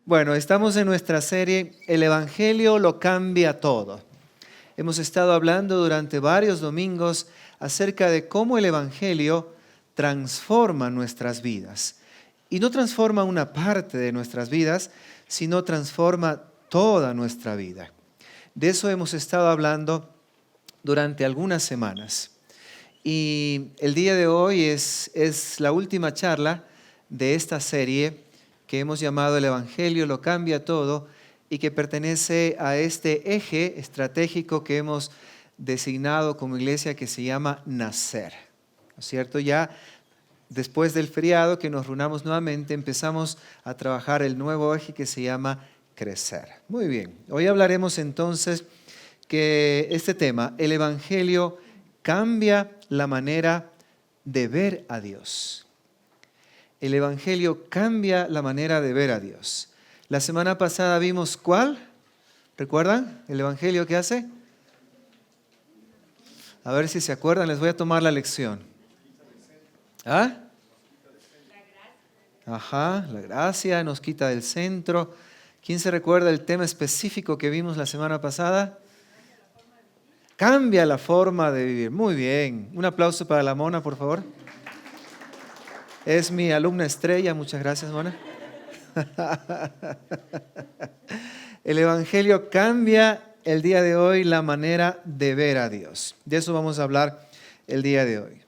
Bueno, estamos en nuestra serie El Evangelio lo cambia todo. Hemos estado hablando durante varios domingos acerca de cómo el Evangelio transforma nuestras vidas. Y no transforma una parte de nuestras vidas, sino transforma toda nuestra vida. De eso hemos estado hablando durante algunas semanas. Y el día de hoy es la última charla de esta serie que hemos llamado El Evangelio lo cambia todo y que pertenece a este eje estratégico que hemos designado como iglesia que se llama nacer. ¿No es cierto? Ya después del feriado que nos reunamos nuevamente empezamos a trabajar el nuevo eje que se llama crecer. Muy bien, hoy hablaremos entonces que este tema, el Evangelio cambia la manera de ver a Dios. El Evangelio cambia la manera de ver a Dios. La semana pasada vimos ¿cuál? ¿Recuerdan? ¿El Evangelio qué hace? A ver si se acuerdan, les voy a tomar la lección. ¿Ah? Ajá, la gracia nos quita del centro. ¿Quién se recuerda el tema específico que vimos la semana pasada? Cambia la forma de vivir. Muy bien. Un aplauso para la Mona, por favor. Es mi alumna estrella. Muchas gracias, Mona. El Evangelio cambia el día de hoy la manera de ver a Dios. De eso vamos a hablar el día de hoy.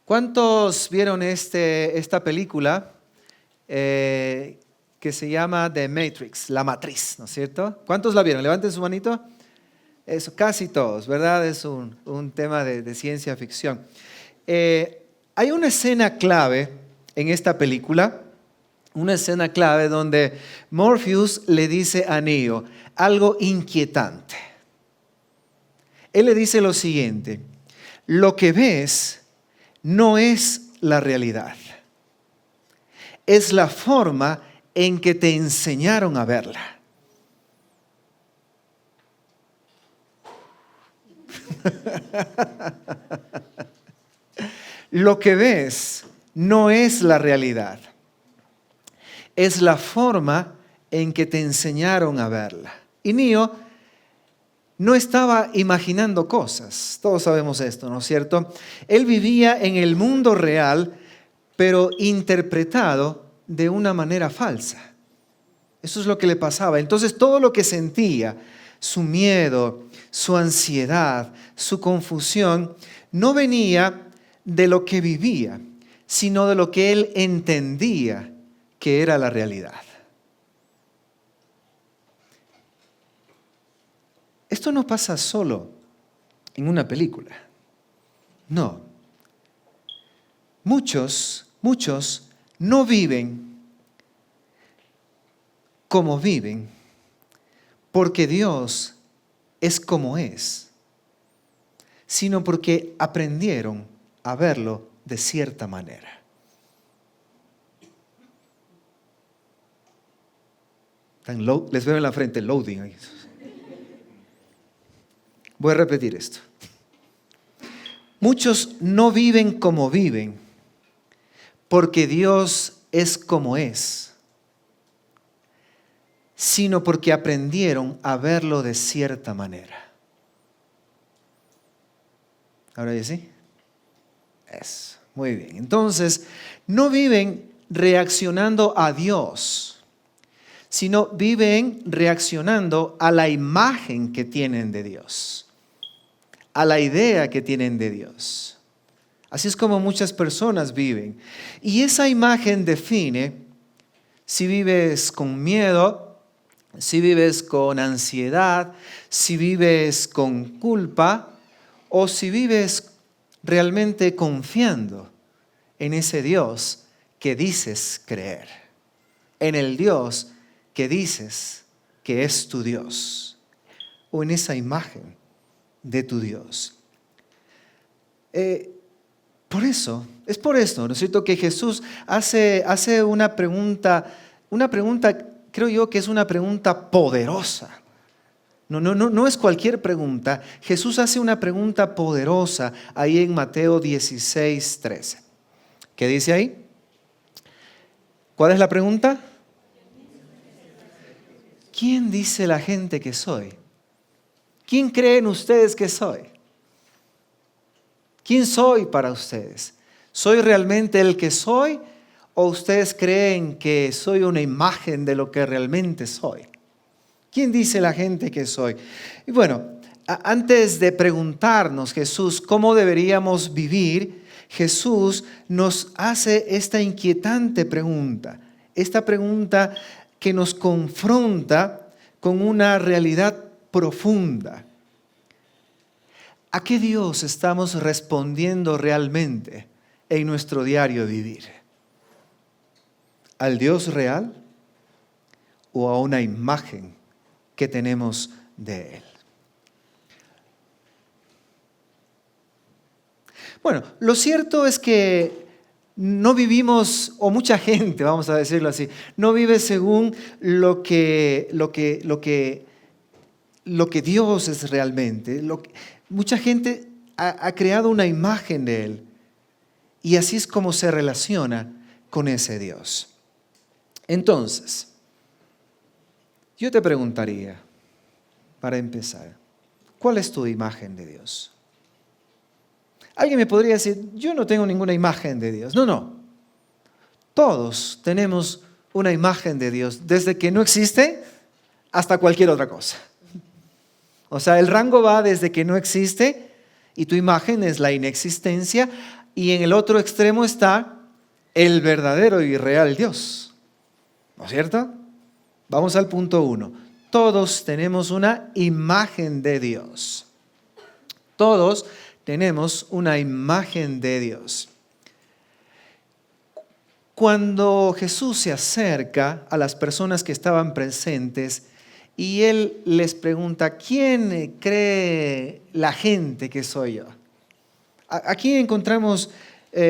¿Cuántos vieron esta película que se llama The Matrix, La Matriz, ¿no es cierto? ¿Cuántos la vieron? Levanten su manito. Eso, casi todos, ¿verdad? Es un tema de ciencia ficción. Hay una escena clave en esta película, una escena clave donde Morpheus le dice a Neo algo inquietante. Él le dice lo siguiente: lo que ves no es la realidad, es la forma en que te enseñaron a verla. Lo que ves no es la realidad, es la forma en que te enseñaron a verla. Y Neo no estaba imaginando cosas, todos sabemos esto, ¿no es cierto? Él vivía en el mundo real, pero interpretado de una manera falsa. Eso es lo que le pasaba. Entonces todo lo que sentía, su miedo, su ansiedad, su confusión, no venía de lo que vivía, sino de lo que él entendía que era la realidad. Esto no pasa solo en una película. No. Muchos no viven como viven porque Dios es como es, sino porque aprendieron a verlo de cierta manera. Les veo en la frente loading ahí. Voy a repetir esto. Muchos no viven como viven porque Dios es como es, sino porque aprendieron a verlo de cierta manera. ¿Ahora ya sí? Eso, muy bien. Entonces, no viven reaccionando a Dios, sino viven reaccionando a la imagen que tienen de Dios, a la idea que tienen de Dios. Así es como muchas personas viven. Y esa imagen define si vives con miedo, si vives con ansiedad, si vives con culpa o si vives realmente confiando en ese Dios que dices creer, en el Dios que dices que es tu Dios, o en esa imagen de tu Dios. Es por esto, ¿no es cierto?, que Jesús hace una pregunta, creo yo que es una pregunta poderosa. No es cualquier pregunta. Jesús hace una pregunta poderosa ahí en Mateo 16:13. ¿Qué dice ahí? ¿Cuál es la pregunta? ¿quién dice la gente que soy? ¿Quién creen ustedes que soy? ¿Quién soy para ustedes? ¿Soy realmente el que soy o ustedes creen que soy una imagen de lo que realmente soy? ¿Quién dice la gente que soy? Y bueno, antes de preguntarnos Jesús cómo deberíamos vivir, Jesús nos hace esta inquietante pregunta. Esta pregunta que nos confronta con una realidad profunda. ¿A qué Dios estamos respondiendo realmente en nuestro diario vivir? ¿Al Dios real o a una imagen que tenemos de Él? Bueno, lo cierto es que no vivimos, o mucha gente, vamos a decirlo así, no vive según lo que Dios es realmente. Mucha gente ha creado una imagen de Él y así es como se relaciona con ese Dios. Entonces, yo te preguntaría, para empezar, ¿cuál es tu imagen de Dios? Alguien me podría decir, yo no tengo ninguna imagen de Dios. No. Todos tenemos una imagen de Dios, desde que no existe hasta cualquier otra cosa. O sea, el rango va desde que no existe y tu imagen es la inexistencia, y en el otro extremo está el verdadero y real Dios. ¿No es cierto? Vamos al punto 1. Todos tenemos una imagen de Dios. Todos tenemos una imagen de Dios. Cuando Jesús se acerca a las personas que estaban presentes y Él les pregunta, ¿quién cree la gente que soy yo? Aquí encontramos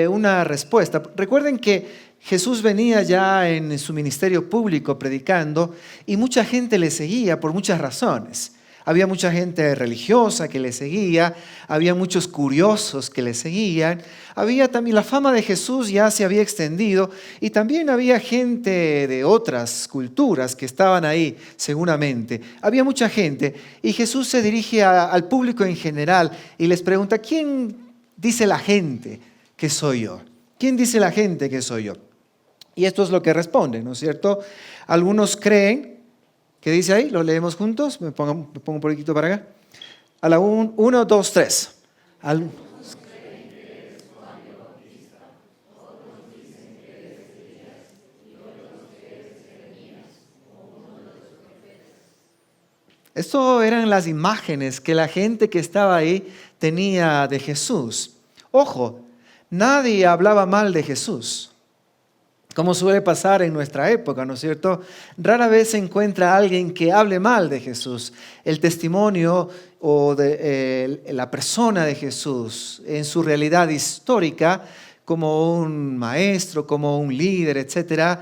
una respuesta. Recuerden que Jesús venía ya en su ministerio público predicando y mucha gente le seguía por muchas razones. Había mucha gente religiosa que le seguía, había muchos curiosos que le seguían, había también la fama de Jesús ya se había extendido y también había gente de otras culturas que estaban ahí seguramente. Había mucha gente y Jesús se dirige al público en general y les pregunta, ¿quién dice la gente que soy yo? ¿Quién dice la gente que soy yo? Y esto es lo que responden, ¿no es cierto? Algunos creen. ¿Qué dice ahí? ¿Lo leemos juntos? Me pongo un poquito para acá. A la 1, 2, 3. Esto eran las imágenes que la gente que estaba ahí tenía de Jesús. Ojo, nadie hablaba mal de Jesús, como suele pasar en nuestra época, ¿no es cierto? Rara vez se encuentra alguien que hable mal de Jesús. El testimonio o de la persona de Jesús en su realidad histórica, como un maestro, como un líder, etc.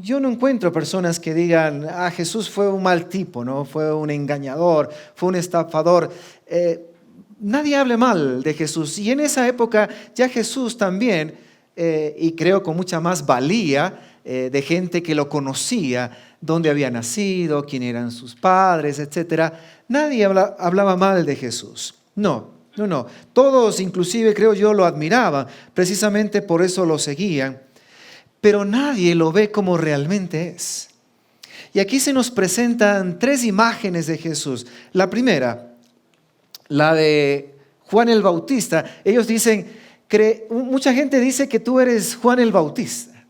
Yo no encuentro personas que digan, Jesús fue un mal tipo, ¿no? Fue un engañador, fue un estafador. Nadie hable mal de Jesús. Y en esa época ya Jesús también, y creo con mucha más valía, de gente que lo conocía, dónde había nacido, quién eran sus padres, etc. Nadie hablaba mal de Jesús. No. Todos, inclusive creo yo, lo admiraban. Precisamente por eso lo seguían. Pero nadie lo ve como realmente es. Y aquí se nos presentan 3 imágenes de Jesús. La primera, la de Juan el Bautista. Ellos dicen, mucha gente dice que tú eres Juan el Bautista.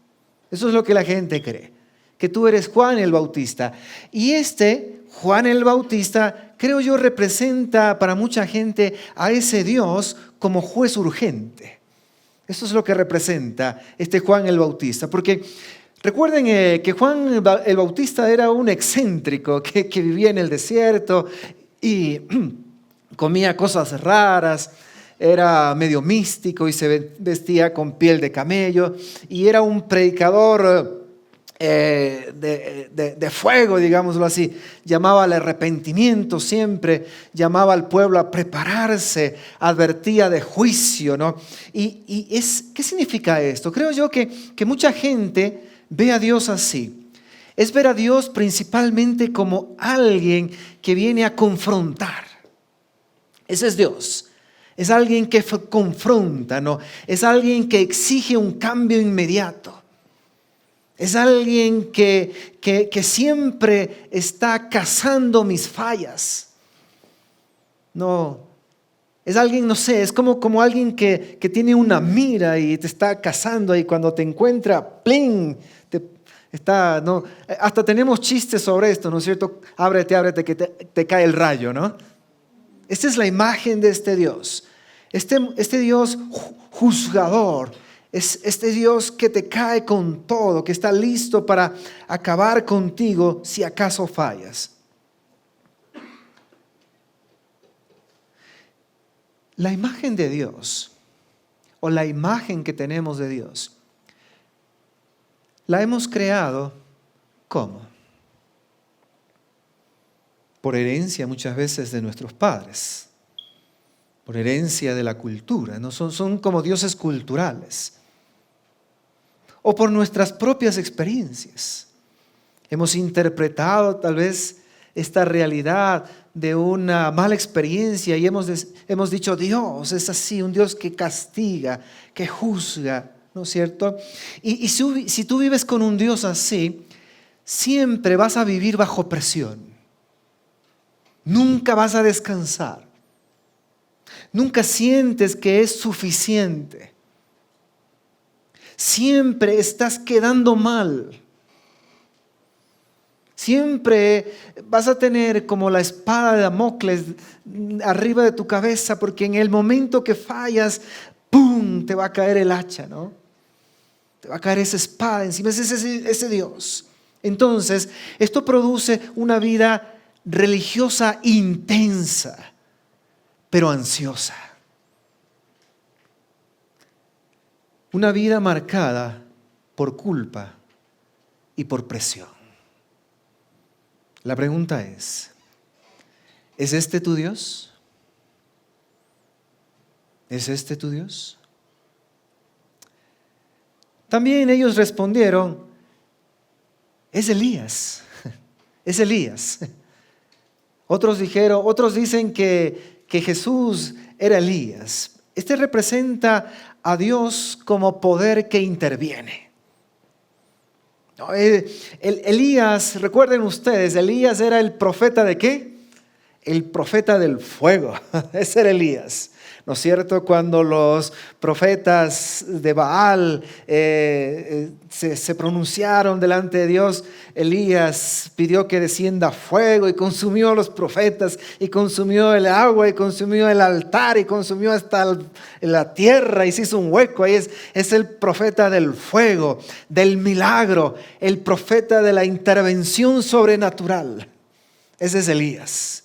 Eso es lo que la gente cree, que tú eres Juan el Bautista. Y Juan el Bautista, creo yo, representa para mucha gente a ese Dios como juez urgente. Eso es lo que representa Juan el Bautista. Porque recuerden que Juan el Bautista era un excéntrico que vivía en el desierto y comía cosas raras. Era medio místico y se vestía con piel de camello y era un predicador de fuego, digámoslo así. Llamaba al arrepentimiento siempre, llamaba al pueblo a prepararse, advertía de juicio, ¿no? ¿Qué significa esto? Creo yo que mucha gente ve a Dios así. es ver a Dios principalmente como alguien que viene a confrontar. Ese es Dios. Es alguien que confronta, ¿no? Es alguien que exige un cambio inmediato. Es alguien que siempre está cazando mis fallas. No, es alguien, no sé, es como alguien que tiene una mira y te está cazando y cuando te encuentra, ¡plin! No, hasta tenemos chistes sobre esto, ¿no es cierto? Ábrete, que te cae el rayo, ¿no? Esta es la imagen de este Dios. Este Dios juzgador. Es este Dios que te cae con todo, que está listo para acabar contigo si acaso fallas. La imagen de Dios, o la imagen que tenemos de Dios, la hemos creado, ¿cómo? Por herencia muchas veces de nuestros padres, por herencia de la cultura, ¿no? Son como dioses culturales. O por nuestras propias experiencias. Hemos interpretado tal vez esta realidad de una mala experiencia y hemos dicho, Dios es así, un Dios que castiga, que juzga, ¿no es cierto? Y si tú vives con un Dios así, siempre vas a vivir bajo presión. Nunca vas a descansar. Nunca sientes que es suficiente. Siempre estás quedando mal. Siempre vas a tener como la espada de Damocles arriba de tu cabeza, porque en el momento que fallas, ¡pum!, te va a caer el hacha, ¿no? Te va a caer esa espada encima, es ese Dios. Entonces, esto produce una vida religiosa intensa, pero ansiosa. Una vida marcada por culpa y por presión. La pregunta ¿es este tu Dios? ¿Es este tu Dios? También ellos respondieron, es Elías, es Elías. Otros dicen que Jesús era Elías. Este representa a Dios como poder que interviene. Elías, recuerden ustedes, Elías era el profeta ¿de qué? El profeta del fuego. Ese era Elías. ¿No es cierto? Cuando los profetas de Baal se pronunciaron delante de Dios, Elías pidió que descienda fuego y consumió a los profetas y consumió el agua y consumió el altar y consumió hasta la tierra y se hizo un hueco. Ahí es el profeta del fuego, del milagro, el profeta de la intervención sobrenatural. Ese es Elías.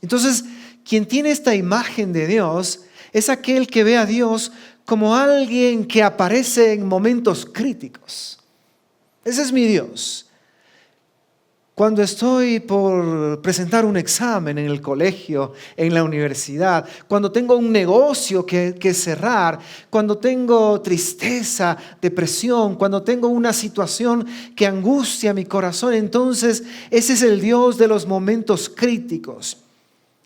Entonces, quien tiene esta imagen de Dios es aquel que ve a Dios como alguien que aparece en momentos críticos. Ese es mi Dios. Cuando estoy por presentar un examen en el colegio, en la universidad, cuando tengo un negocio que cerrar, cuando tengo tristeza, depresión, cuando tengo una situación que angustia mi corazón, entonces ese es el Dios de los momentos críticos.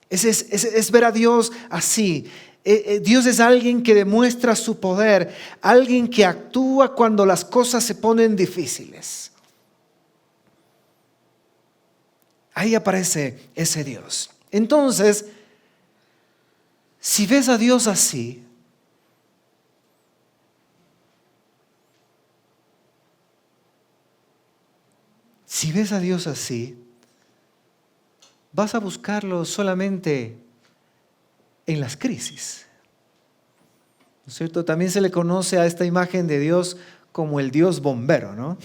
Es ver a Dios así. Dios es alguien que demuestra su poder, alguien que actúa cuando las cosas se ponen difíciles. Ahí aparece ese Dios. Entonces, si ves a Dios así, vas a buscarlo solamente en las crisis. ¿No es cierto? También se le conoce a esta imagen de Dios como el Dios bombero, ¿no?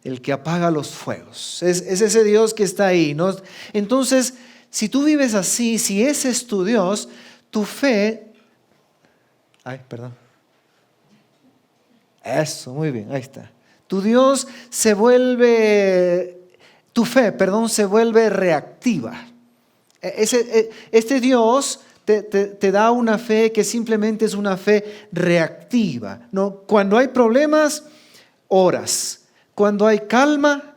El que apaga los fuegos. Es ese Dios que está ahí, ¿no? Entonces, si tú vives así, si ese es tu Dios, tu fe... Eso, muy bien, ahí está. Tu Dios se vuelve... Tu fe, se vuelve reactiva. Este Dios te da una fe que simplemente es una fe reactiva, ¿no? Cuando hay problemas, oras. Cuando hay calma,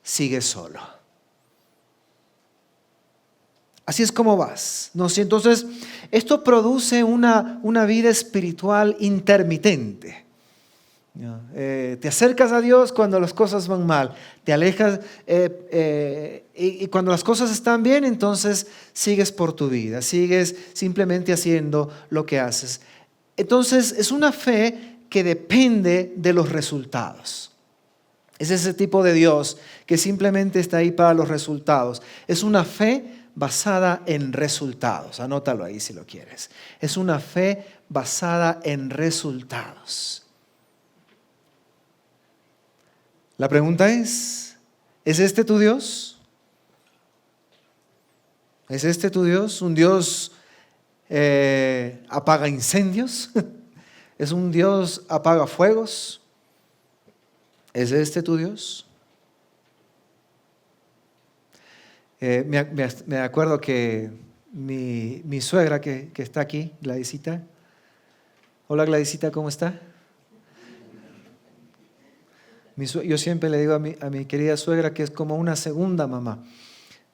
sigues solo. Así es como vas, ¿no? Entonces, esto produce una vida espiritual intermitente. Te acercas a Dios cuando las cosas van mal, te alejas y cuando las cosas están bien, entonces sigues por tu vida, sigues simplemente haciendo lo que haces. Entonces, es una fe que depende de los resultados. Es ese tipo de Dios que simplemente está ahí para los resultados. Es una fe basada en resultados. Anótalo ahí si lo quieres. Es una fe basada en resultados. La pregunta ¿es este tu Dios? ¿Es este tu Dios? ¿Un Dios apaga incendios? ¿Es un Dios apaga fuegos? ¿Es este tu Dios? Me acuerdo que mi suegra que está aquí, Gladysita. Hola Gladysita, ¿cómo está? Yo siempre le digo a mi querida suegra que es como una segunda mamá,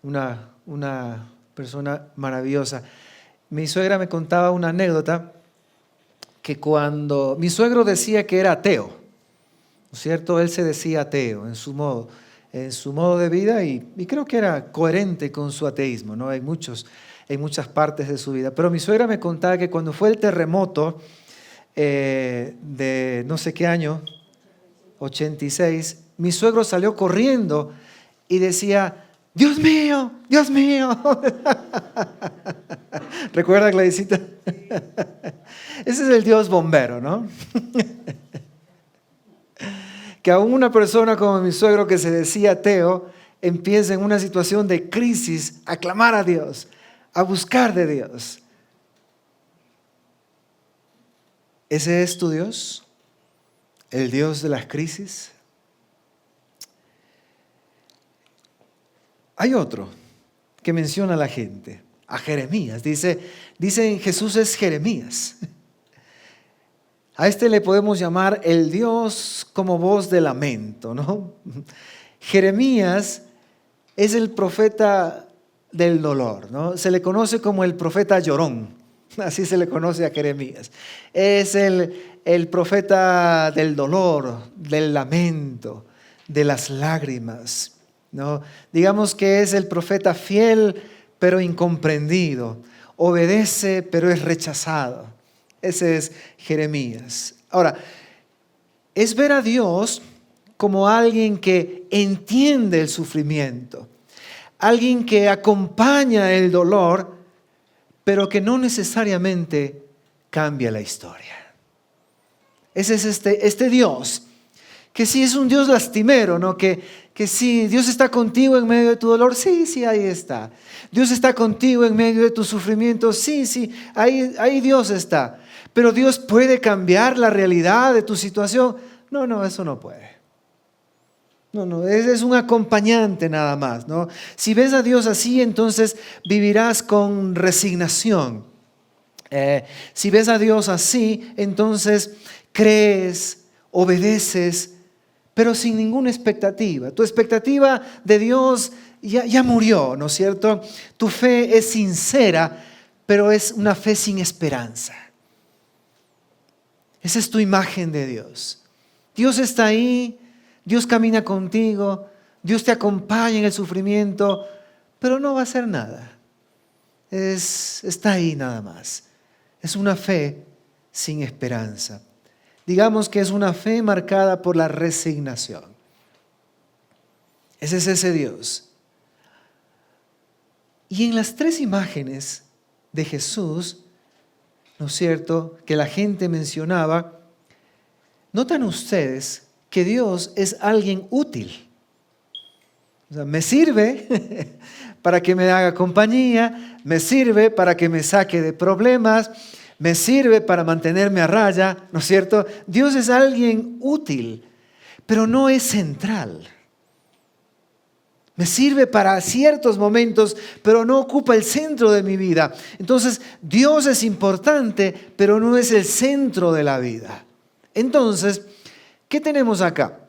una persona maravillosa. Mi suegra me contaba una anécdota que cuando mi suegro decía que era ateo, ¿no es cierto? Él se decía ateo en su modo de vida y creo que era coherente con su ateísmo, ¿no? En muchas partes de su vida. Pero mi suegra me contaba que cuando fue el terremoto de no sé qué año, 86, mi suegro salió corriendo y decía, Dios mío, Dios mío. ¿Recuerda, Gladysita? Ese es el Dios bombero, ¿no? Que aún una persona como mi suegro que se decía ateo empieza en una situación de crisis a clamar a Dios, a buscar de Dios. ¿Ese es tu Dios? ¿El Dios de las crisis? Hay otro que menciona a la gente, a Jeremías. Dicen Jesús es Jeremías. A este le podemos llamar el Dios como voz de lamento, ¿no? Jeremías es el profeta del dolor, ¿no? Se le conoce como el profeta llorón, así se le conoce a Jeremías. Es el profeta del dolor, del lamento, de las lágrimas, ¿no? Digamos que es el profeta fiel pero incomprendido, obedece pero es rechazado. Ese es Jeremías. Ahora, es ver a Dios como alguien que entiende el sufrimiento, alguien que acompaña el dolor, pero que no necesariamente cambia la historia. Ese es este Dios, que sí es un Dios lastimero, ¿no? Que sí, Dios está contigo en medio de tu dolor, sí, ahí está. Dios está contigo en medio de tu sufrimiento, sí, ahí Dios está. Pero Dios puede cambiar la realidad de tu situación. No, eso no puede. No, es un acompañante nada más, ¿no? Si ves a Dios así, entonces vivirás con resignación. Si ves a Dios así, entonces crees, obedeces, pero sin ninguna expectativa. Tu expectativa de Dios ya murió, ¿no es cierto? Tu fe es sincera, pero es una fe sin esperanza. Esa es tu imagen de Dios. Dios está ahí, Dios camina contigo, Dios te acompaña en el sufrimiento, pero no va a hacer nada. Está ahí nada más. Es una fe sin esperanza. Digamos que es una fe marcada por la resignación. Ese es ese Dios. Y en las tres imágenes de Jesús, ¿no es cierto?, que la gente mencionaba, notan ustedes que Dios es alguien útil. O sea, me sirve para que me haga compañía, me sirve para que me saque de problemas, me sirve para mantenerme a raya, ¿no es cierto? Dios es alguien útil, pero no es central. Me sirve para ciertos momentos, pero no ocupa el centro de mi vida. Entonces, Dios es importante, pero no es el centro de la vida. Entonces, ¿qué tenemos acá?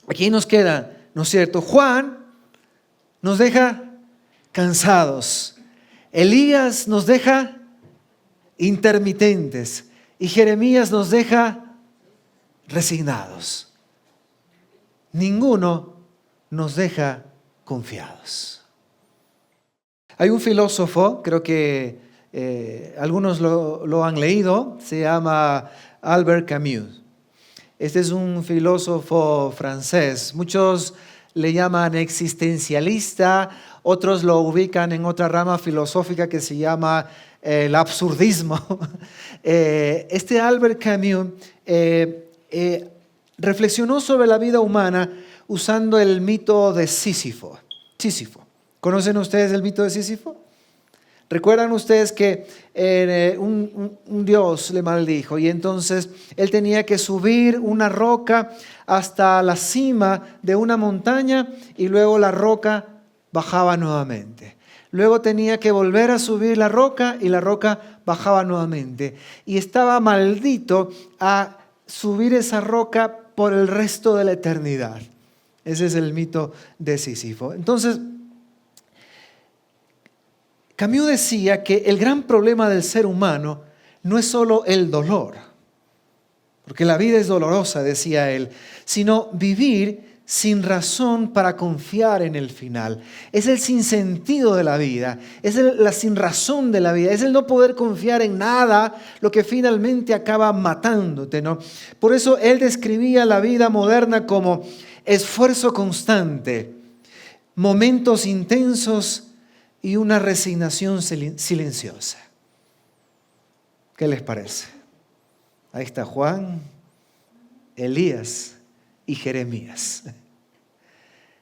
Aquí nos queda, ¿no es cierto? Juan nos deja cansados. Elías nos deja intermitentes. Y Jeremías nos deja resignados. Ninguno nos deja confiados. Hay un filósofo, creo que algunos lo han leído, se llama Albert Camus. Este es un filósofo francés. Muchos le llaman existencialista, otros lo ubican en otra rama filosófica que se llama el absurdismo. Este Albert Camus reflexionó sobre la vida humana usando el mito de Sísifo. ¿Conocen ustedes el mito de Sísifo? ¿Recuerdan ustedes que un dios le maldijo y entonces él tenía que subir una roca hasta la cima de una montaña y luego la roca bajaba nuevamente? Luego tenía que volver a subir la roca y la roca bajaba nuevamente. Y estaba maldito a subir esa roca por el resto de la eternidad. Ese es el mito de Sísifo. Entonces, Camus decía que el gran problema del ser humano no es solo el dolor, porque la vida es dolorosa, decía él, sino vivir sin razón para confiar en el final. Es el sinsentido de la vida, es la sinrazón de la vida, es el no poder confiar en nada, lo que finalmente acaba matándote, ¿no? Por eso él describía la vida moderna como esfuerzo constante, momentos intensos y una resignación silenciosa. ¿Qué les parece? Ahí está Juan, Elías y Jeremías.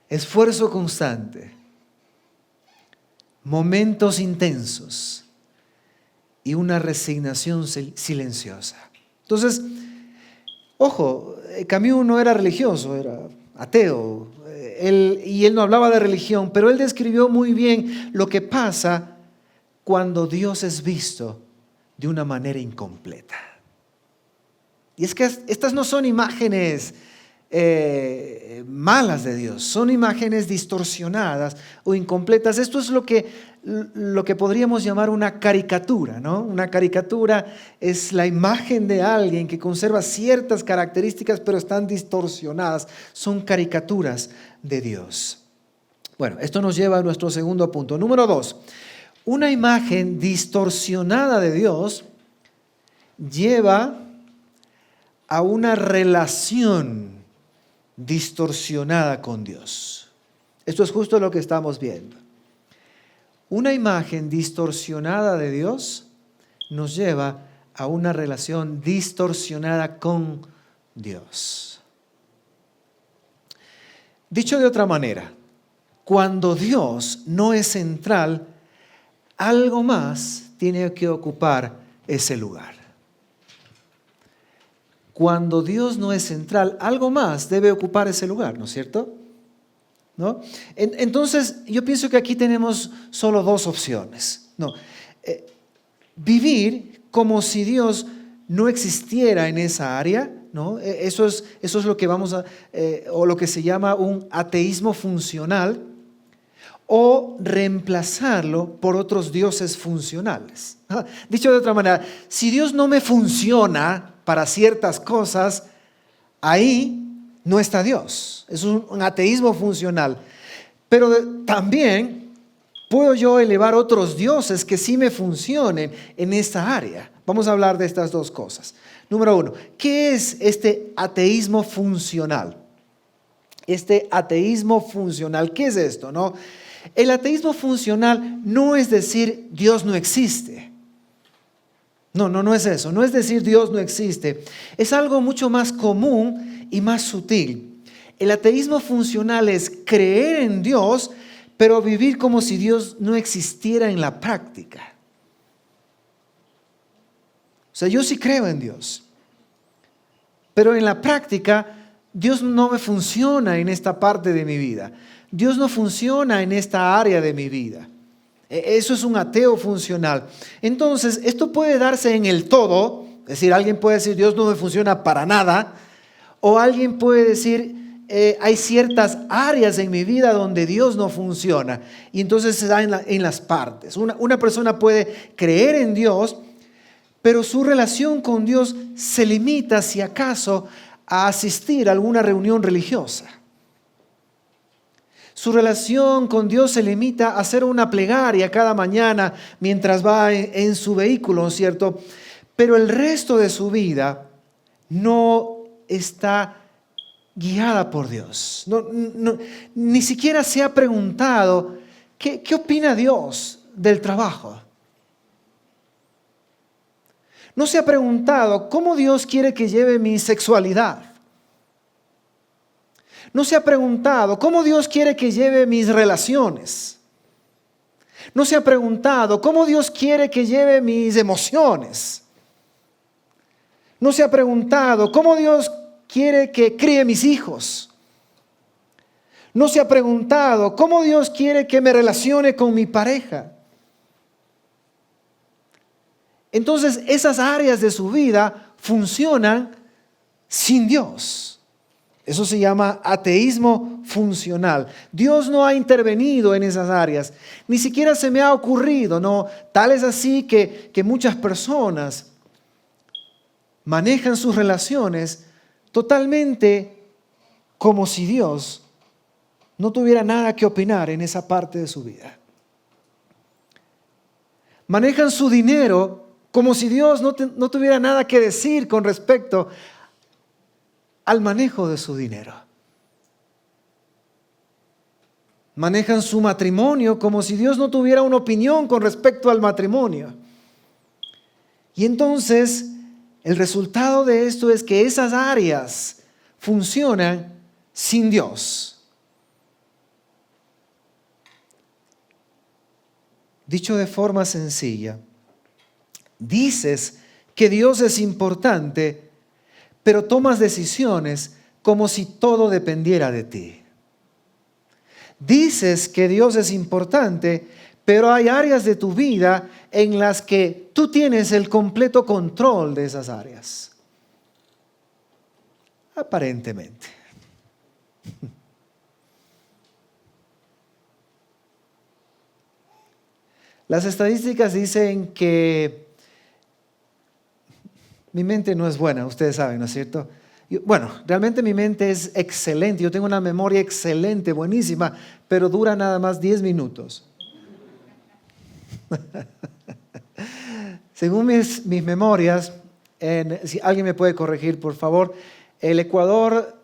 Esfuerzo constante, momentos intensos y una resignación silenciosa. Entonces, ojo, Camus no era religioso, era ateo. Él no hablaba de religión, pero él describió muy bien lo que pasa cuando Dios es visto de una manera incompleta. Y es que estas no son imágenes malas de Dios, son imágenes distorsionadas o incompletas. Esto es lo que podríamos llamar una caricatura, ¿no? Una caricatura es la imagen de alguien que conserva ciertas características pero están distorsionadas. Son caricaturas de Dios. Bueno, esto nos lleva a nuestro segundo punto. Número 2, una imagen distorsionada de Dios lleva a una relación distorsionada con Dios. Esto es justo lo que estamos viendo. Una imagen distorsionada de Dios nos lleva a una relación distorsionada con Dios. Dicho de otra manera, cuando Dios no es central, algo más tiene que ocupar ese lugar. Cuando Dios no es central, algo más debe ocupar ese lugar, ¿no es cierto? ¿No? Entonces, yo pienso que aquí tenemos solo dos opciones. No, vivir como si Dios no existiera en esa área, ¿no? Eso es lo que o lo que se llama un ateísmo funcional, o reemplazarlo por otros dioses funcionales. Dicho de otra manera, si Dios no me funciona para ciertas cosas, ahí no está Dios. Es un ateísmo funcional. Pero también puedo yo elevar otros dioses que sí me funcionen en esta área. Vamos a hablar de estas dos cosas. Número 1, ¿qué es este ateísmo funcional? Este ateísmo funcional, ¿qué es esto, no? El ateísmo funcional no es decir Dios no existe. No es eso. No es decir Dios no existe. Es algo mucho más común y más sutil. El ateísmo funcional es creer en Dios, pero vivir como si Dios no existiera en la práctica. O sea, yo sí creo en Dios, pero en la práctica Dios no me funciona en esta parte de mi vida. Dios no funciona en esta área de mi vida. Eso es un ateo funcional. Entonces, esto puede darse en el todo, es decir, alguien puede decir Dios no me funciona para nada, o alguien puede decir hay ciertas áreas en mi vida donde Dios no funciona. Y entonces se da en las partes. Una persona puede creer en Dios, pero su relación con Dios se limita, si acaso, a asistir a alguna reunión religiosa. Su relación con Dios se limita a hacer una plegaria cada mañana mientras va en su vehículo, ¿no es cierto? Pero el resto de su vida no está guiada por Dios. Ni siquiera se ha preguntado, ¿qué opina Dios del trabajo? No se ha preguntado, ¿cómo Dios quiere que lleve mi sexualidad? No se ha preguntado, ¿cómo Dios quiere que lleve mis relaciones? No se ha preguntado, ¿cómo Dios quiere que lleve mis emociones? No se ha preguntado, ¿cómo Dios quiere que críe mis hijos? No se ha preguntado, ¿cómo Dios quiere que me relacione con mi pareja? Entonces, esas áreas de su vida funcionan sin Dios. Eso se llama ateísmo funcional. Dios no ha intervenido en esas áreas. Ni siquiera se me ha ocurrido, ¿no? Tal es así que muchas personas manejan sus relaciones totalmente como si Dios no tuviera nada que opinar en esa parte de su vida. Manejan su dinero como si Dios no tuviera nada que decir con respecto al manejo de su dinero. Manejan su matrimonio como si Dios no tuviera una opinión con respecto al matrimonio. Y entonces, el resultado de esto es que esas áreas funcionan sin Dios. Dicho de forma sencilla, dices que Dios es importante, pero tomas decisiones como si todo dependiera de ti. Dices que Dios es importante, pero hay áreas de tu vida en las que tú tienes el completo control de esas áreas. Aparentemente. Las estadísticas dicen que mi mente no es buena, ustedes saben, ¿no es cierto? Bueno, realmente mi mente es excelente, yo tengo una memoria excelente, buenísima, pero dura nada más 10 minutos. Según mis memorias, si alguien me puede corregir, por favor, el Ecuador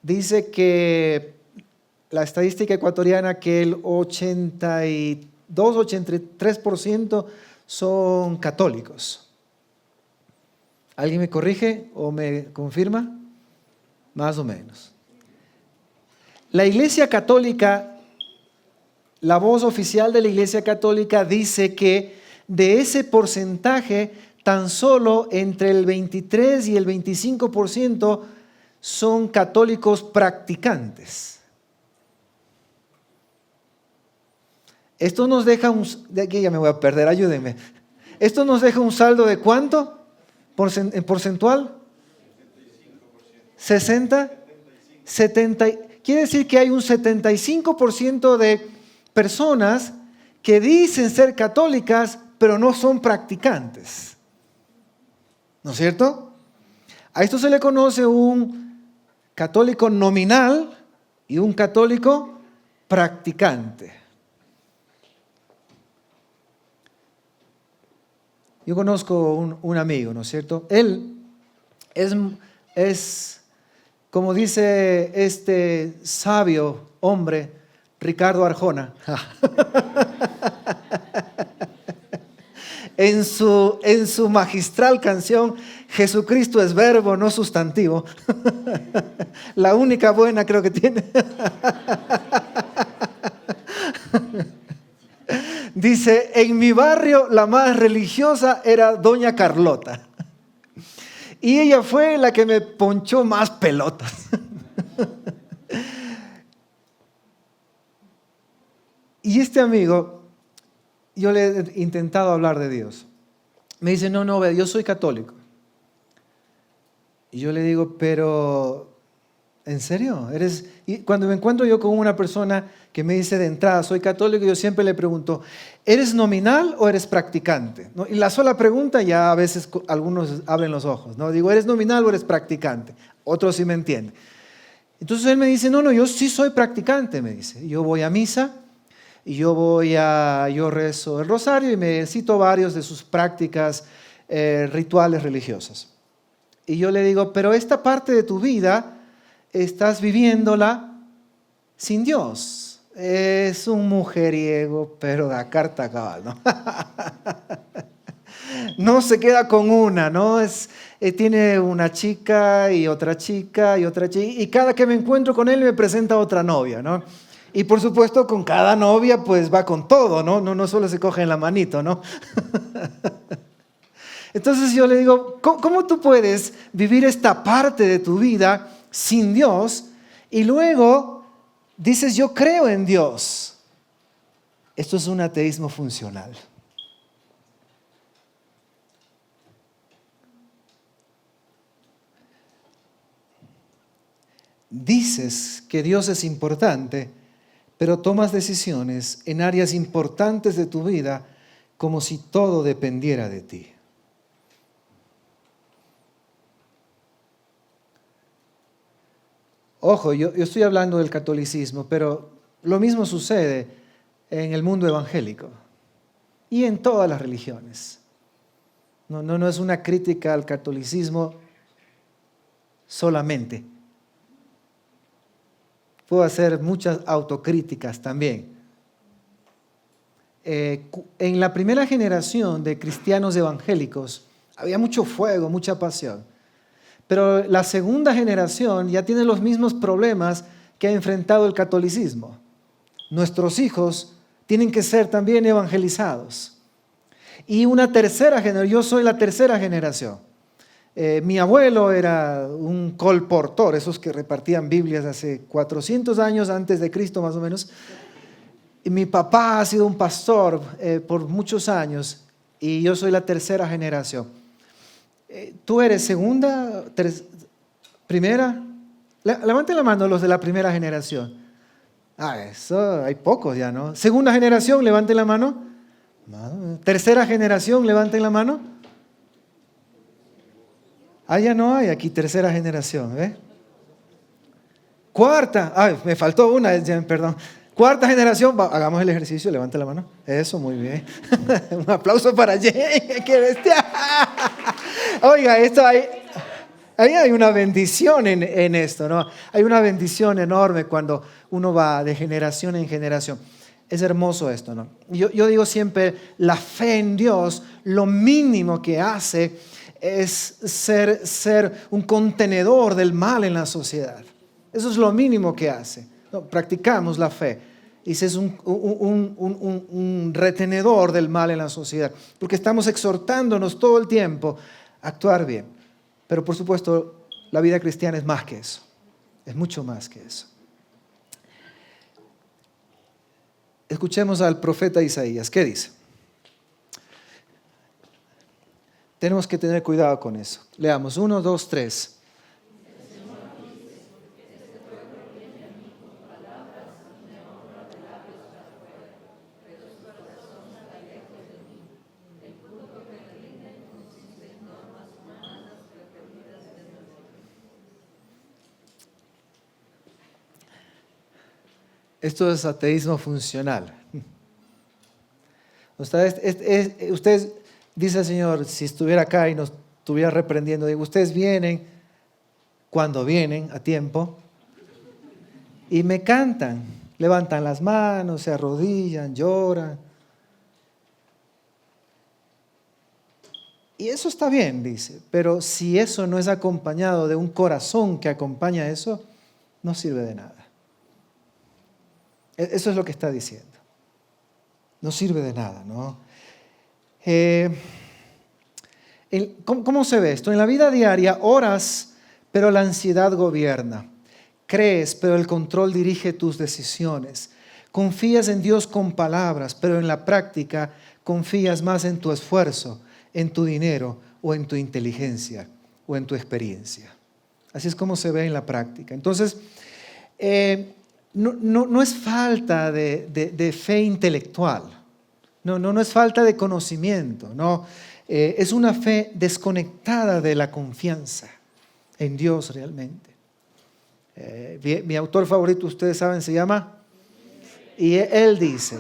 dice que la estadística ecuatoriana que el 82-83% son católicos. ¿Alguien me corrige o me confirma? Más o menos. La Iglesia Católica, la voz oficial de la Iglesia Católica dice que de ese porcentaje, tan solo entre el 23 y el 25% son católicos practicantes. Esto nos deja de aquí ya me voy a perder, ayúdenme. Esto nos deja un saldo de ¿cuánto? ¿En porcentual? 60, 70. Quiere decir que hay un 75% de personas que dicen ser católicas, pero no son practicantes. ¿No es cierto? A esto se le conoce un católico nominal y un católico practicante. Yo conozco un amigo, ¿no es cierto? Él es, como dice este sabio hombre, Ricardo Arjona. En su magistral canción, Jesucristo es verbo, no sustantivo. La única buena creo que tiene. Dice, en mi barrio la más religiosa era doña Carlota. Y ella fue la que me ponchó más pelotas. Y este amigo, yo le he intentado hablar de Dios. Me dice, no, ve, yo soy católico. Y yo le digo, pero ¿En serio? Y cuando me encuentro yo con una persona que me dice de entrada, soy católico, yo siempre le pregunto, ¿eres nominal o eres practicante? ¿No? Y la sola pregunta ya a veces algunos abren los ojos, ¿no? Digo, ¿eres nominal o eres practicante? Otros sí me entienden. Entonces él me dice, no, yo sí soy practicante, me dice. Yo voy a misa y yo rezo el rosario y me cito varios de sus prácticas rituales religiosas. Y yo le digo, pero esta parte de tu vida estás viviéndola sin Dios. Es un mujeriego, pero de carta cabal, ¿no? No se queda con una, ¿no? Tiene una chica y otra chica y otra chica. Y cada que me encuentro con él me presenta otra novia, ¿no? Y por supuesto con cada novia pues va con todo, ¿no? No solo se coge en la manito, ¿no? Entonces yo le digo, ¿cómo tú puedes vivir esta parte de tu vida sin Dios y luego dices yo creo en Dios? Esto es un ateísmo funcional. Dices que Dios es importante, pero tomas decisiones en áreas importantes de tu vida como si todo dependiera de ti. Ojo, yo estoy hablando del catolicismo, pero lo mismo sucede en el mundo evangélico y en todas las religiones. No es una crítica al catolicismo solamente. Puedo hacer muchas autocríticas también. En la primera generación de cristianos evangélicos había mucho fuego, mucha pasión. Pero la segunda generación ya tiene los mismos problemas que ha enfrentado el catolicismo. Nuestros hijos tienen que ser también evangelizados. Y una tercera generación, yo soy la tercera generación. Mi abuelo era un colportor, esos que repartían Biblias hace 400 años antes de Cristo más o menos. Y mi papá ha sido un pastor por muchos años y yo soy la tercera generación. ¿Tú eres segunda, primera? Levanten la mano los de la primera generación. Eso hay pocos ya, ¿no? Segunda generación, levanten la mano. Tercera generación, levanten la mano. Ya no hay aquí tercera generación, ¿eh? Cuarta, me faltó una, perdón. Cuarta generación, hagamos el ejercicio, levante la mano. Eso, muy bien. Un aplauso para Jay, qué bestia. Oiga, ahí hay una bendición en esto, ¿no? Hay una bendición enorme cuando uno va de generación en generación. Es hermoso esto, ¿no? Yo digo siempre, la fe en Dios, lo mínimo que hace es ser un contenedor del mal en la sociedad. Eso es lo mínimo que hace. No, practicamos la fe. Y es un retenedor del mal en la sociedad. Porque estamos exhortándonos todo el tiempo a actuar bien. Pero por supuesto, la vida cristiana es más que eso. Es mucho más que eso. Escuchemos al profeta Isaías. ¿Qué dice? Tenemos que tener cuidado con eso. Leamos 1, 2, 3. Esto es ateísmo funcional. Ustedes, dice el Señor, si estuviera acá y nos estuviera reprendiendo, digo, ustedes vienen cuando vienen a tiempo y me cantan, levantan las manos, se arrodillan, lloran. Y eso está bien, dice, pero si eso no es acompañado de un corazón que acompaña eso, no sirve de nada. Eso es lo que está diciendo. No sirve de nada, ¿no? ¿Cómo se ve esto? En la vida diaria oras, pero la ansiedad gobierna. Crees, pero el control dirige tus decisiones. Confías en Dios con palabras, pero en la práctica confías más en tu esfuerzo, en tu dinero o en tu inteligencia o en tu experiencia. Así es como se ve en la práctica. Entonces, no es falta de fe intelectual. No es falta de conocimiento. No, es una fe desconectada de la confianza en Dios realmente. Mi autor favorito, ustedes saben, se llama... Y él dice,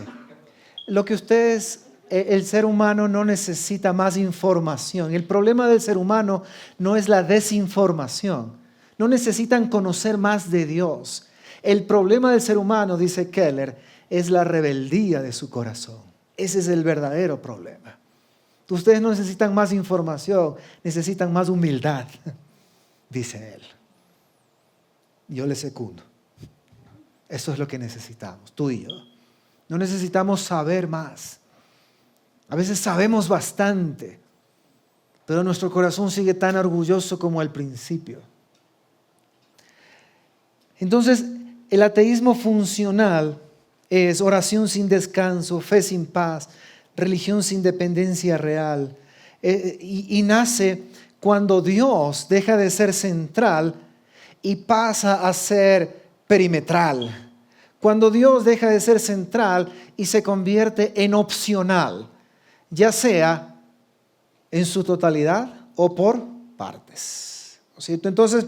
el ser humano no necesita más información. El problema del ser humano no es la desinformación. No necesitan conocer más de Dios. El problema del ser humano, dice Keller, es la rebeldía de su corazón. Ese es el verdadero problema. Ustedes no necesitan más información, necesitan más humildad, dice él. Yo le secundo. Eso es lo que necesitamos, tú y yo. No necesitamos saber más. A veces sabemos bastante, pero nuestro corazón sigue tan orgulloso como al principio. Entonces, el ateísmo funcional es oración sin descanso, fe sin paz, religión sin dependencia real. Y nace cuando Dios deja de ser central y pasa a ser perimetral. Cuando Dios deja de ser central y se convierte en opcional, ya sea en su totalidad o por partes. ¿No es cierto? Entonces,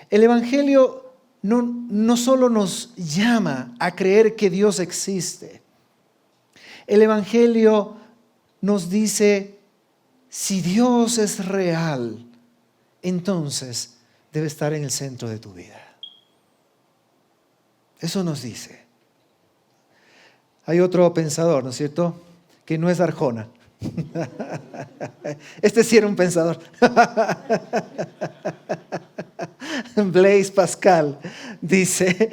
el Evangelio no solo nos llama a creer que Dios existe. El Evangelio nos dice, si Dios es real, entonces debe estar en el centro de tu vida. Eso nos dice. Hay otro pensador, ¿no es cierto?, que no es Arjona. Este sí era un pensador. Blaise Pascal dice,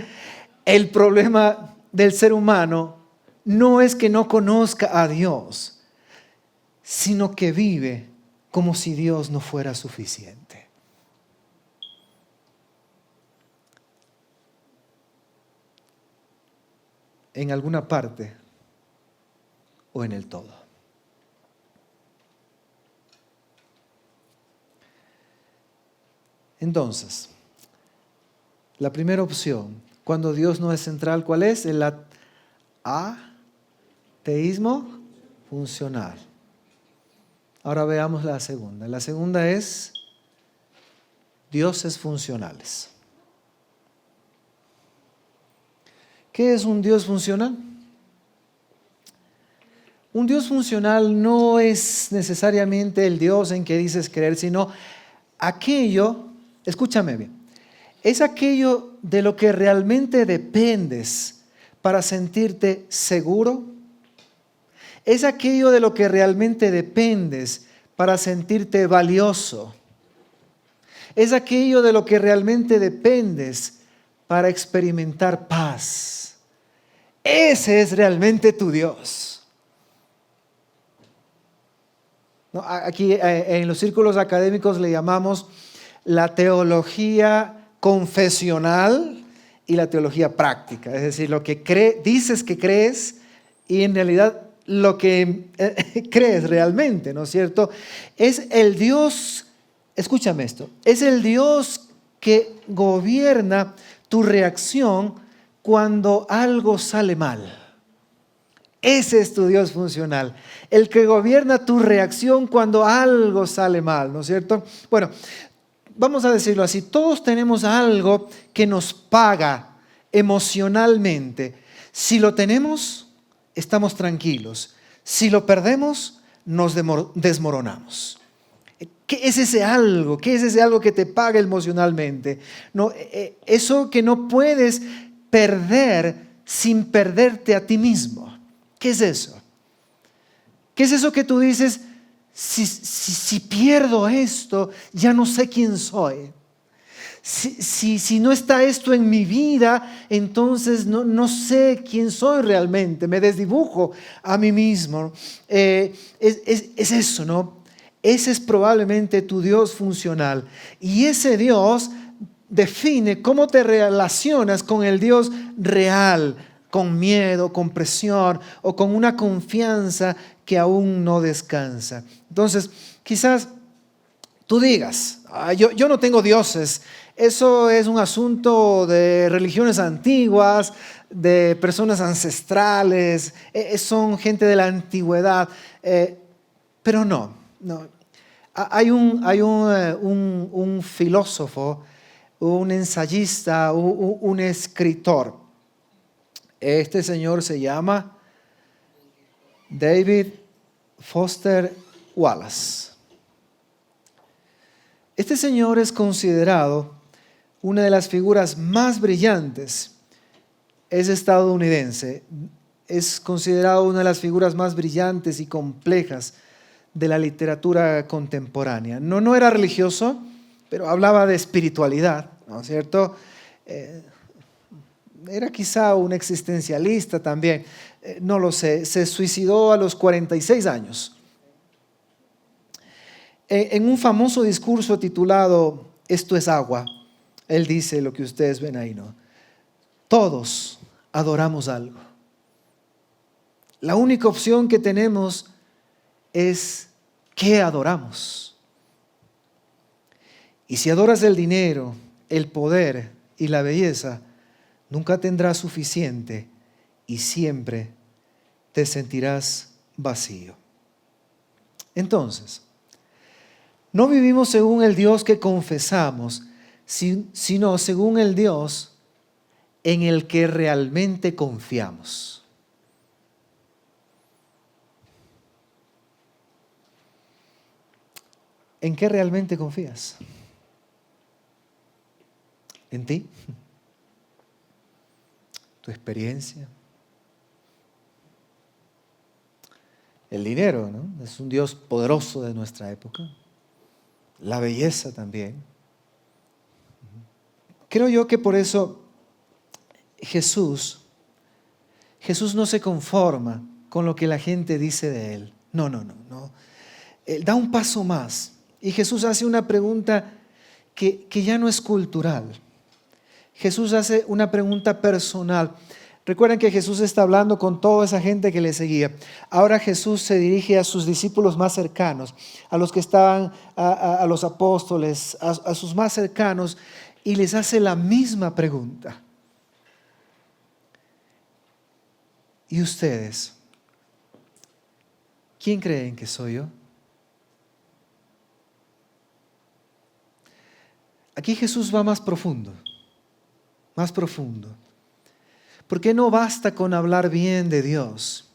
el problema del ser humano no es que no conozca a Dios, sino que vive como si Dios no fuera suficiente. En alguna parte o en el todo. Entonces, la primera opción, cuando Dios no es central, ¿cuál es? El ateísmo funcional. Ahora veamos la segunda. La segunda es dioses funcionales. ¿Qué es un Dios funcional? Un Dios funcional no es necesariamente el Dios en que dices creer, sino aquello, escúchame bien, es aquello de lo que realmente dependes para sentirte seguro. Es aquello de lo que realmente dependes para sentirte valioso. Es aquello de lo que realmente dependes para experimentar paz. Ese es realmente tu Dios. No, aquí en los círculos académicos le llamamos la teología confesional y la teología práctica. Es decir, lo que dices que crees y en realidad lo que crees realmente, ¿no es cierto? Es el Dios, escúchame esto, es el Dios que gobierna tu reacción cuando algo sale mal. Ese es tu Dios funcional, el que gobierna tu reacción cuando algo sale mal, ¿no es cierto? Bueno, vamos a decirlo así, todos tenemos algo que nos paga emocionalmente. Si lo tenemos, estamos tranquilos. Si lo perdemos, nos desmoronamos. ¿Qué es ese algo? ¿Qué es ese algo que te paga emocionalmente? No, eso que no puedes perder sin perderte a ti mismo. ¿Qué es eso? ¿Qué es eso que tú dices? Si pierdo esto, ya no sé quién soy. Si no está esto en mi vida, entonces no sé quién soy realmente. Me desdibujo a mí mismo. Es eso, ¿no? Ese es probablemente tu Dios funcional. Y ese Dios define cómo te relacionas con el Dios real, con miedo, con presión o con una confianza que aún no descansa. Entonces, quizás tú digas, yo no tengo dioses Eso es un asunto de religiones antiguas, de personas ancestrales, son gente de la antigüedad. Pero no. Hay un filósofo, un ensayista, un escritor. Este señor se llama David Foster Wallace. Este señor es considerado una de las figuras más brillantes. Es estadounidense. Es considerado una de las figuras más brillantes y complejas de la literatura contemporánea. No era religioso, pero hablaba de espiritualidad, ¿no es cierto? Era quizá un existencialista también, no lo sé. Se suicidó a los 46 años. En un famoso discurso titulado "Esto es agua", él dice lo que ustedes ven ahí, ¿no? Todos adoramos algo. La única opción que tenemos es ¿qué adoramos? Y si adoras el dinero, el poder y la belleza, nunca tendrás suficiente y siempre te sentirás vacío. Entonces, no vivimos según el Dios que confesamos, sino según el Dios en el que realmente confiamos. ¿En qué realmente confías? ¿En ti? ¿Tu experiencia? El dinero, ¿no? Es un Dios poderoso de nuestra época. La belleza también. Creo yo que por eso Jesús no se conforma con lo que la gente dice de Él. No. Él da un paso más. Y Jesús hace una pregunta que ya no es cultural. Jesús hace una pregunta personal. Recuerden que Jesús está hablando con toda esa gente que le seguía. Ahora Jesús se dirige a sus discípulos más cercanos, a los que estaban, a los apóstoles, a sus más cercanos, y les hace la misma pregunta. ¿Y ustedes? ¿Quién creen que soy yo? Aquí Jesús va más profundo. Más profundo. ¿Por qué no basta con hablar bien de Dios?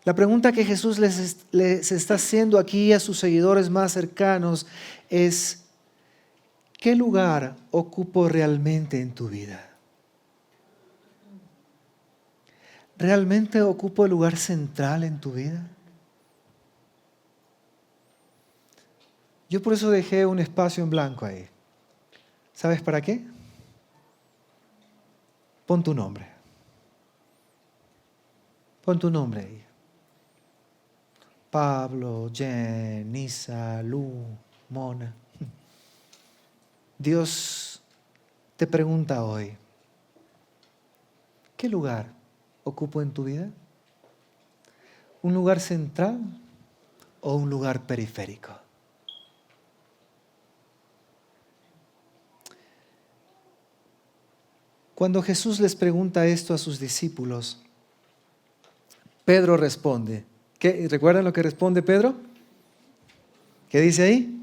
La pregunta que Jesús les está haciendo aquí a sus seguidores más cercanos es: ¿qué lugar ocupo realmente en tu vida? ¿Realmente ocupo el lugar central en tu vida? Yo por eso dejé un espacio en blanco ahí. ¿Sabes para qué? Pon tu nombre. Pon tu nombre ahí. Pablo, Jen, Nisa, Lu, Mona. Dios te pregunta hoy: ¿qué lugar ocupo en tu vida? ¿Un lugar central o un lugar periférico? Cuando Jesús les pregunta esto a sus discípulos, Pedro responde. ¿Recuerdan lo que responde Pedro? ¿Qué dice ahí?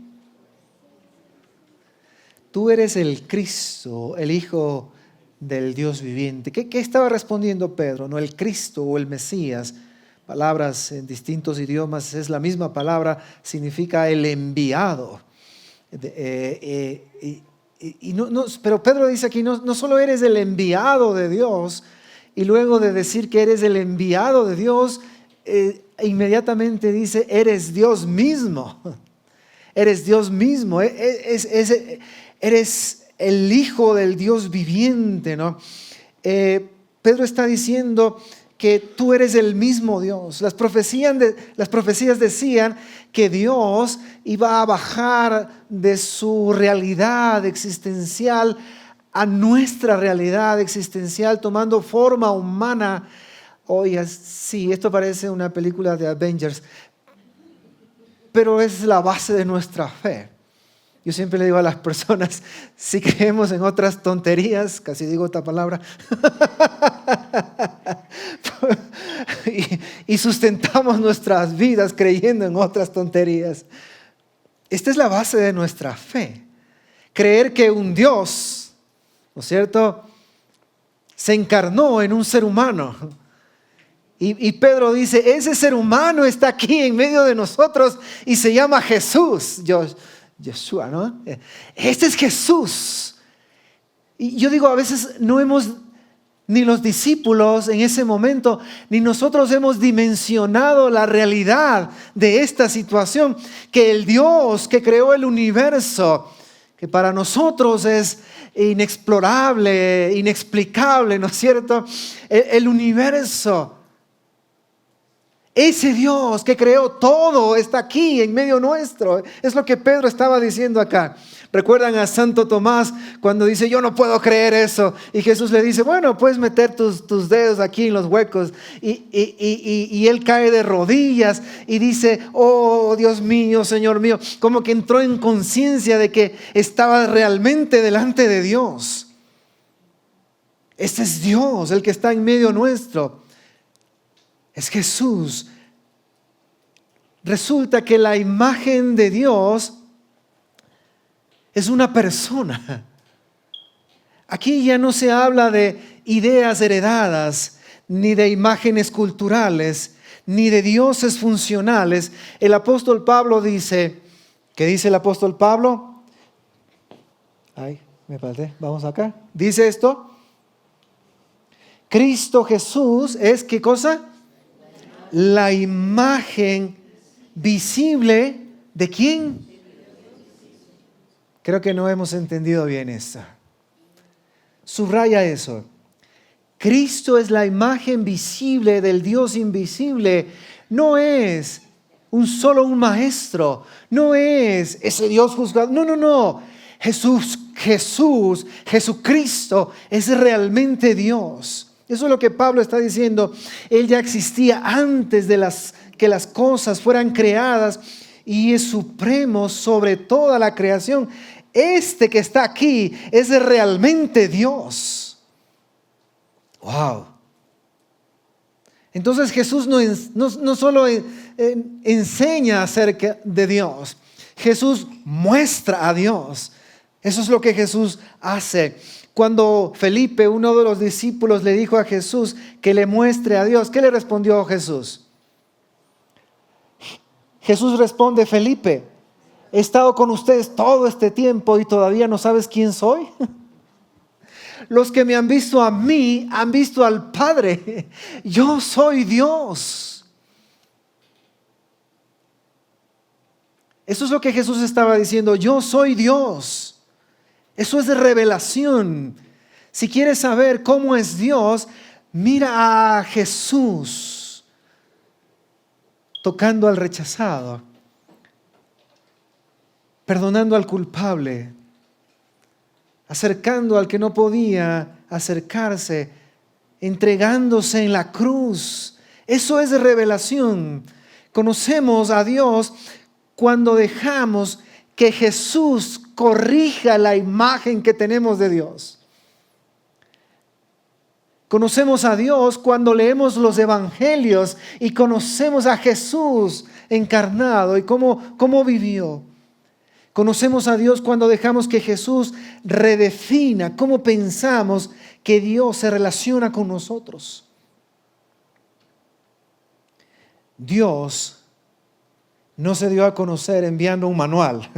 Tú eres el Cristo, el Hijo del Dios viviente. ¿Qué estaba respondiendo Pedro? No, el Cristo o el Mesías. Palabras en distintos idiomas, es la misma palabra, significa el enviado. Pero Pedro dice aquí, no solo eres el enviado de Dios, y luego de decir que eres el enviado de Dios, inmediatamente dice, eres Dios mismo. Eres Dios mismo, eres el Hijo del Dios viviente, ¿no? Pedro está diciendo que tú eres el mismo Dios. Las profecías decían que Dios iba a bajar de su realidad existencial a nuestra realidad existencial, tomando forma humana. Oye, sí, esto parece una película de Avengers, pero es la base de nuestra fe. Yo siempre le digo a las personas, si creemos en otras tonterías, casi digo esta palabra, y sustentamos nuestras vidas creyendo en otras tonterías. Esta es la base de nuestra fe. Creer que un Dios, ¿no es cierto?, se encarnó en un ser humano. Y Pedro dice, ese ser humano está aquí en medio de nosotros y se llama Jesús. Yeshua, ¿no? Este es Jesús. Y yo digo, a veces no hemos, ni los discípulos en ese momento, ni nosotros hemos dimensionado la realidad de esta situación, que el Dios que creó el universo, que para nosotros es inexplorable, inexplicable, ¿no es cierto? El universo. Ese Dios que creó todo está aquí en medio nuestro. Es lo que Pedro estaba diciendo acá. ¿Recuerdan a Santo Tomás cuando dice, yo no puedo creer eso? Y Jesús le dice, bueno, puedes meter tus dedos aquí en los huecos. Y él cae de rodillas y dice, oh Dios mío, Señor mío. Como que entró en conciencia de que estaba realmente delante de Dios. Este es Dios, el que está en medio nuestro. Es Jesús. Resulta que la imagen de Dios es una persona. Aquí ya no se habla de ideas heredadas, ni de imágenes culturales, ni de dioses funcionales. El apóstol Pablo dice, ¿qué dice el apóstol Pablo? Ay, me falté, vamos acá. Dice esto, Cristo Jesús es, ¿qué cosa? La imagen visible ¿de quién? Creo que no hemos entendido bien esto. Subraya eso. Cristo es la imagen visible del Dios invisible. No es solo un maestro. No es ese Dios juzgado. No. Jesucristo es realmente Dios. Eso es lo que Pablo está diciendo. Él ya existía antes de que las cosas fueran creadas y es supremo sobre toda la creación. Este que está aquí es realmente Dios. Wow. Entonces Jesús no solo enseña acerca de Dios. Jesús muestra a Dios. Eso es lo que Jesús hace. Cuando Felipe, uno de los discípulos, le dijo a Jesús que le muestre a Dios, ¿qué le respondió Jesús? Jesús responde, Felipe, he estado con ustedes todo este tiempo y todavía no sabes quién soy. Los que me han visto a mí, han visto al Padre. Yo soy Dios. Eso es lo que Jesús estaba diciendo, yo soy Dios. Eso es de revelación. Si quieres saber cómo es Dios, mira a Jesús tocando al rechazado, perdonando al culpable, acercando al que no podía acercarse, entregándose en la cruz. Eso es de revelación. Conocemos a Dios cuando dejamos que Jesús corrija la imagen que tenemos de Dios. Conocemos a Dios cuando leemos los evangelios y conocemos a Jesús encarnado y cómo vivió. Conocemos a Dios cuando dejamos que Jesús redefina cómo pensamos que Dios se relaciona con nosotros. Dios no se dio a conocer enviando un manual.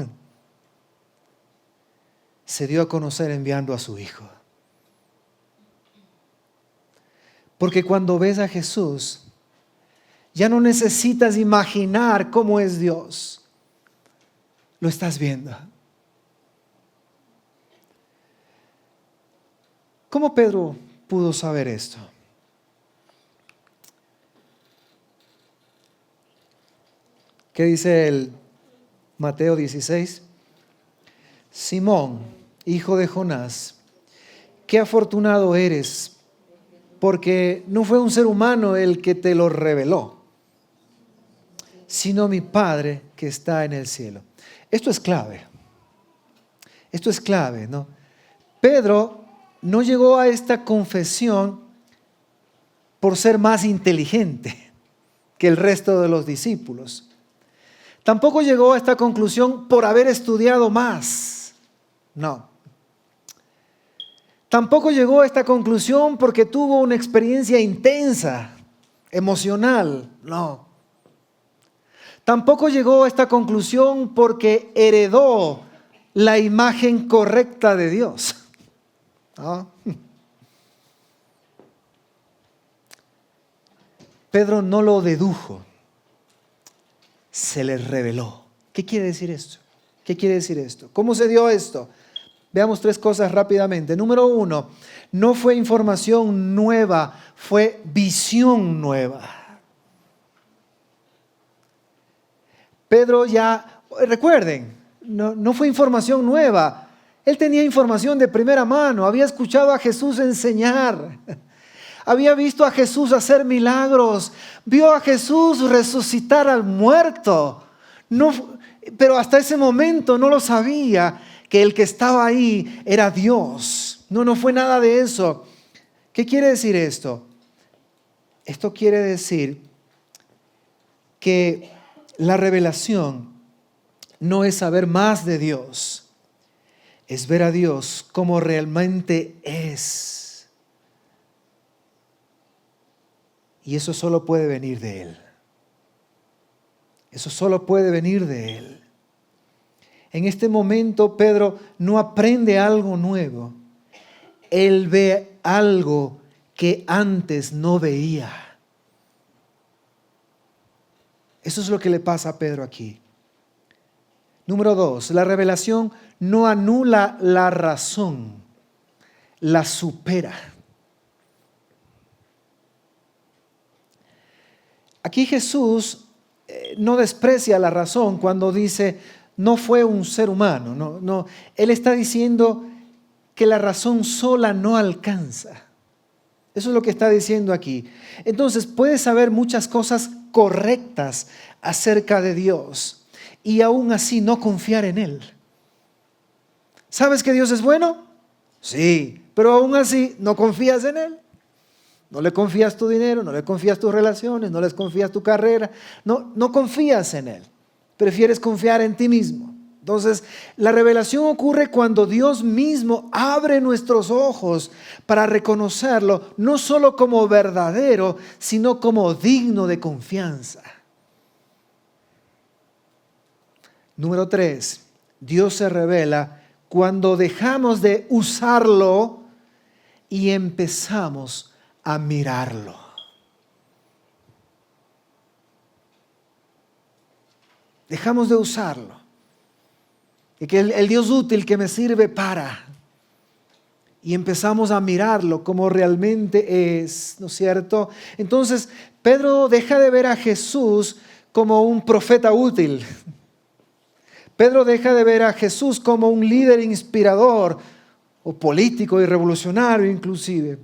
Se dio a conocer enviando a su Hijo. Porque cuando ves a Jesús, ya no necesitas imaginar cómo es Dios. Lo estás viendo. ¿Cómo Pedro pudo saber esto? ¿Qué dice el Mateo 16? Simón, hijo de Jonás, qué afortunado eres, porque no fue un ser humano el que te lo reveló, sino mi Padre que está en el cielo. Esto es clave. Esto es clave, ¿no? Pedro no llegó a esta confesión por ser más inteligente que el resto de los discípulos. Tampoco llegó a esta conclusión por haber estudiado más. No. Tampoco llegó a esta conclusión porque tuvo una experiencia intensa, emocional. No. Tampoco llegó a esta conclusión porque heredó la imagen correcta de Dios. ¿No? Pedro no lo dedujo, se le reveló. ¿Qué quiere decir esto? ¿Qué quiere decir esto? ¿Cómo se dio esto? Veamos 3 cosas rápidamente. Número 1, no fue información nueva, fue visión nueva. Pedro ya, recuerden, no fue información nueva. Él tenía información de primera mano, había escuchado a Jesús enseñar. Había visto a Jesús hacer milagros, vio a Jesús resucitar al muerto. Pero hasta ese momento no lo sabía que el que estaba ahí era Dios. No fue nada de eso. ¿Qué quiere decir esto? Esto quiere decir que la revelación no es saber más de Dios, es ver a Dios como realmente es. Y eso solo puede venir de Él. Eso solo puede venir de Él. En este momento Pedro no aprende algo nuevo. Él ve algo que antes no veía. Eso es lo que le pasa a Pedro aquí. Número 2, la revelación no anula la razón, la supera. Aquí Jesús no desprecia la razón cuando dice no fue un ser humano. No. Él está diciendo que la razón sola no alcanza. Eso es lo que está diciendo aquí. Entonces puedes saber muchas cosas correctas acerca de Dios y aún así no confiar en Él. ¿Sabes que Dios es bueno? Sí, pero aún así no confías en Él. No le confías tu dinero, no le confías tus relaciones, no les confías tu carrera, no confías en Él. Prefieres confiar en ti mismo. Entonces, la revelación ocurre cuando Dios mismo abre nuestros ojos para reconocerlo, no solo como verdadero, sino como digno de confianza. Número 3, Dios se revela cuando dejamos de usarlo y empezamos a mirarlo. Dejamos de usarlo. Y que el Dios útil que me sirve para. Y empezamos a mirarlo como realmente es, ¿no es cierto? Entonces, Pedro deja de ver a Jesús como un profeta útil. Pedro deja de ver a Jesús como un líder inspirador o político y revolucionario inclusive.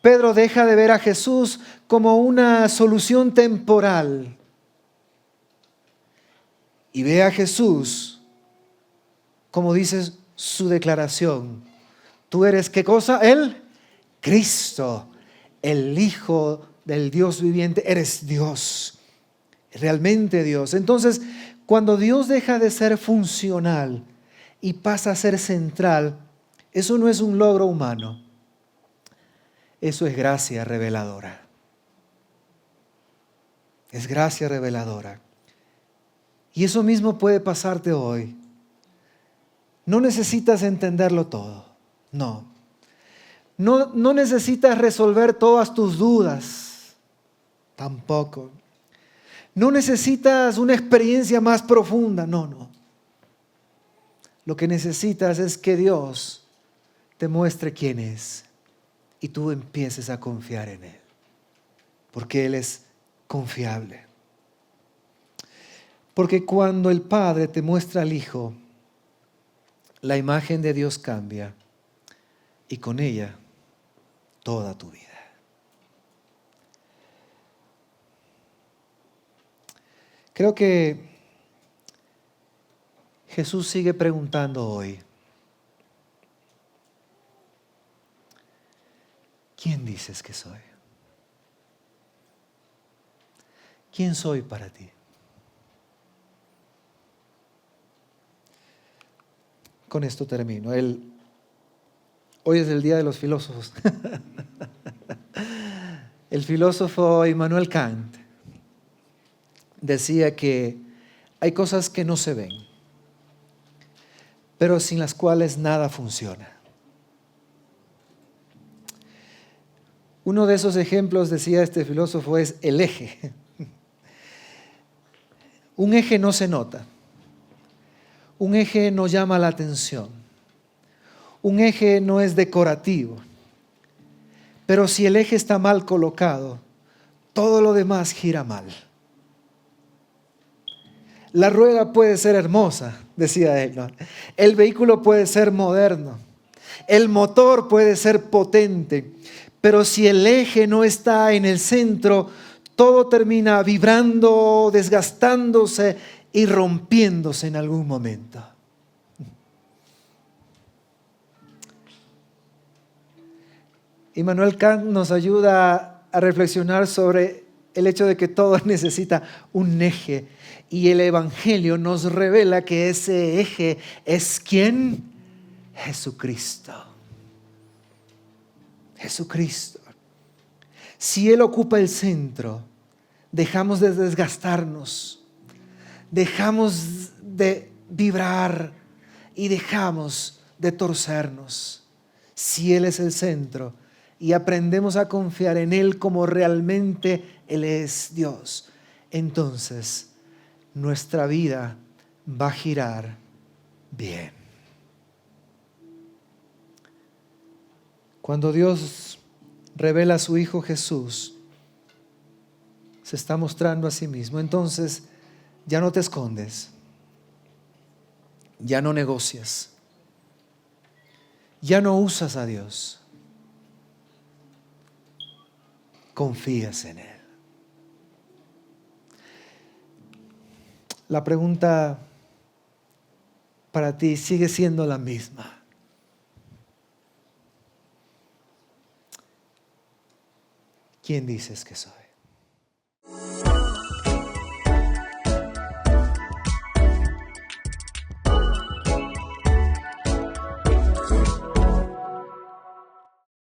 Pedro deja de ver a Jesús como una solución temporal y ve a Jesús como dice su declaración. Tú eres, ¿qué cosa? El Cristo, el Hijo del Dios viviente. Eres Dios, realmente Dios. Entonces, cuando Dios deja de ser funcional y pasa a ser central, eso no es un logro humano. Eso es gracia reveladora. Es gracia reveladora. Y eso mismo puede pasarte hoy. No necesitas entenderlo todo. No. No necesitas resolver todas tus dudas. Tampoco. No necesitas una experiencia más profunda. No. Lo que necesitas es que Dios te muestre quién es. Y tú empieces a confiar en Él. Porque Él es confiable. Porque cuando el Padre te muestra al Hijo, la imagen de Dios cambia. Y con ella, toda tu vida. Creo que Jesús sigue preguntando hoy, ¿quién dices que soy? ¿Quién soy para ti? Con esto termino. Hoy es el día de los filósofos. El filósofo Immanuel Kant decía que hay cosas que no se ven, pero sin las cuales nada funciona. Uno de esos ejemplos, decía este filósofo, es el eje. Un eje no se nota. Un eje no llama la atención. Un eje no es decorativo. Pero si el eje está mal colocado, todo lo demás gira mal. La rueda puede ser hermosa, decía él, ¿no? El vehículo puede ser moderno. El motor puede ser potente. Pero si el eje no está en el centro, todo termina vibrando, desgastándose y rompiéndose en algún momento. Immanuel Kant nos ayuda a reflexionar sobre el hecho de que todo necesita un eje. Y el Evangelio nos revela que ese eje es ¿quién? Jesucristo. Jesucristo. Si Él ocupa el centro, dejamos de desgastarnos, dejamos de vibrar y dejamos de torcernos. Si Él es el centro y aprendemos a confiar en Él como realmente Él es Dios, entonces nuestra vida va a girar bien. Cuando Dios revela a su Hijo Jesús, se está mostrando a sí mismo. Entonces ya no te escondes, ya no negocias, ya no usas a Dios, confías en Él. La pregunta para ti sigue siendo la misma. ¿Quién dices que soy?